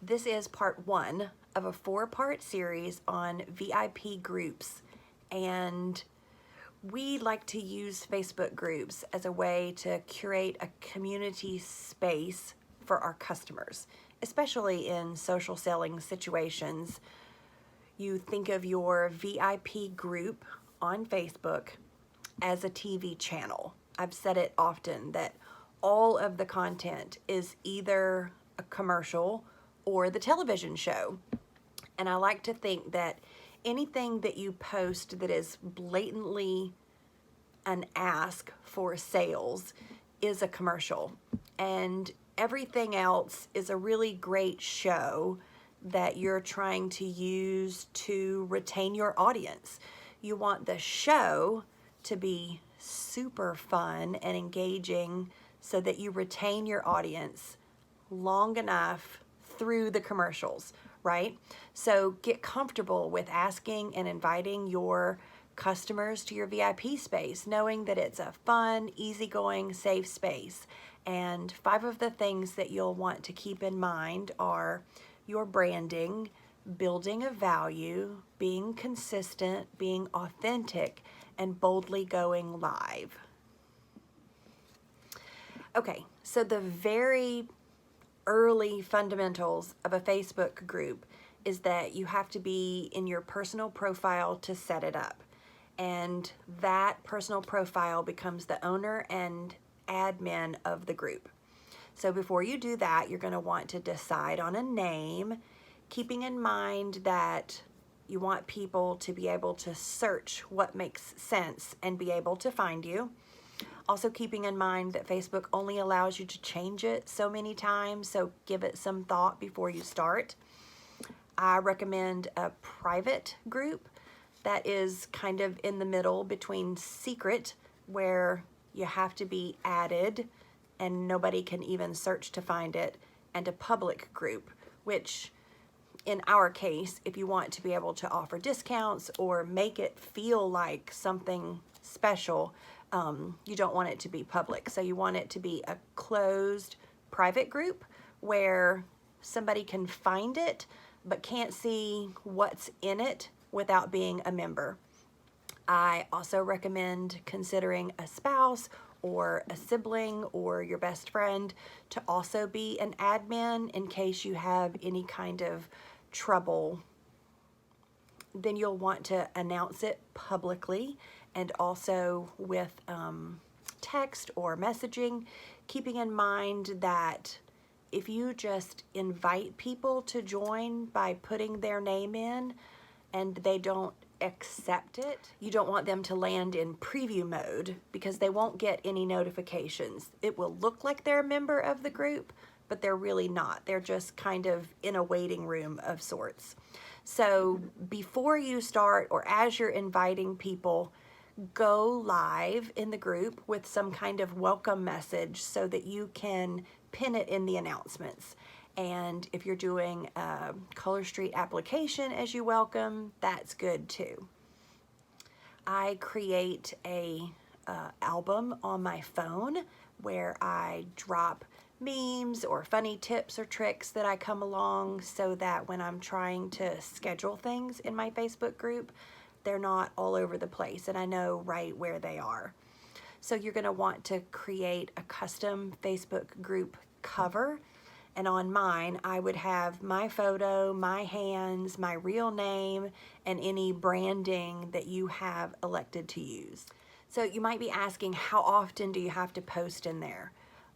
This is part one of a 4-part series on VIP groups, and we like to use Facebook groups as a way to curate a community space for our customers, especially in social selling situations. You think of your VIP group on Facebook as a TV channel. I've said it often that all of the content is either a commercial or the television show. And I like to think that anything that you post that is blatantly an ask for sales is a commercial. And everything else is a really great show that you're trying to use to retain your audience. You want the show to be super fun and engaging so that you retain your audience long enough through the commercials, right? So get comfortable with asking and inviting your customers to your VIP space, knowing that it's a fun, easygoing, safe space. And 5 of the things that you'll want to keep in mind are your branding, building a value, being consistent, being authentic, and boldly going live. Okay, so the very early fundamentals of a Facebook group is that you have to be in your personal profile to set it up. And that personal profile becomes the owner and admin of the group. So before you do that, you're going to want to decide on a name, keeping in mind that you want people to be able to search what makes sense and be able to find you. Also keeping in mind that Facebook only allows you to change it so many times, so give it some thought before you start. I recommend a private group that is kind of in the middle between secret, where you have to be added and nobody can even search to find it, and a public group, which in our case, if you want to be able to offer discounts or make it feel like something special, you don't want it to be public. So you want it to be a closed private group where somebody can find it but can't see what's in it without being a member. I also recommend considering a spouse or a sibling or your best friend to also be an admin in case you have any kind of trouble. Then you'll want to announce it publicly and also with text or messaging, keeping in mind that if you just invite people to join by putting their name in and they don't accept it, you don't want them to land in preview mode because they won't get any notifications. It will look like they're a member of the group, but they're really not. They're just kind of in a waiting room of sorts. So before you start or as you're inviting people, go live in the group with some kind of welcome message so that you can pin it in the announcements. And if you're doing a Color Street application as you welcome, that's good too. I create a album on my phone where I drop memes or funny tips or tricks that I come along so that when I'm trying to schedule things in my Facebook group, they're not all over the place and I know right where they are. So you're going to want to create a custom Facebook group cover. And on mine, I would have my photo, my hands, my real name, and any branding that you have elected to use. So you might be asking, how often do you have to post in there?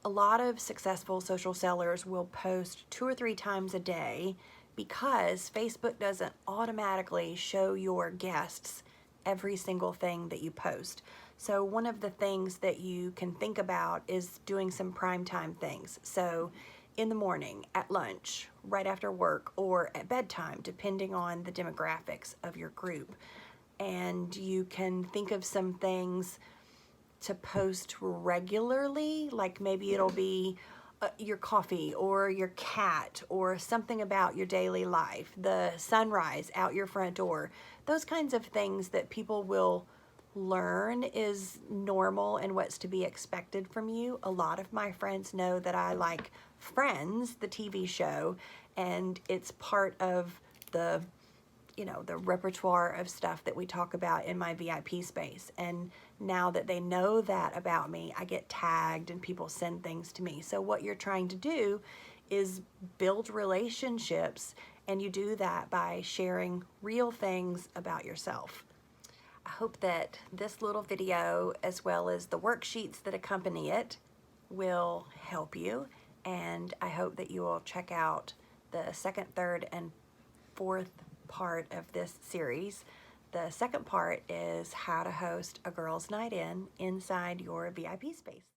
A lot of successful social sellers will post 2 or 3 times a day because Facebook doesn't automatically show your guests every single thing that you post. So one of the things that you can think about is doing some primetime things. So in the morning, at lunch, right after work, or at bedtime, depending on the demographics of your group. And you can think of some things to post regularly, like maybe it'll be your coffee or your cat or something about your daily life, the sunrise out your front door, those kinds of things that people will learn is normal and what's to be expected from you. A lot of my friends know that I like Friends, the TV show, and it's part of the, the repertoire of stuff that we talk about in my VIP space. And now that they know that about me, I get tagged and people send things to me. So what you're trying to do is build relationships, and you do that by sharing real things about yourself. I hope that this little video, as well as the worksheets that accompany it, will help you, and I hope that you will check out the second, third, and fourth part of this series. The second part is how to host a girls' night in inside your VIP space.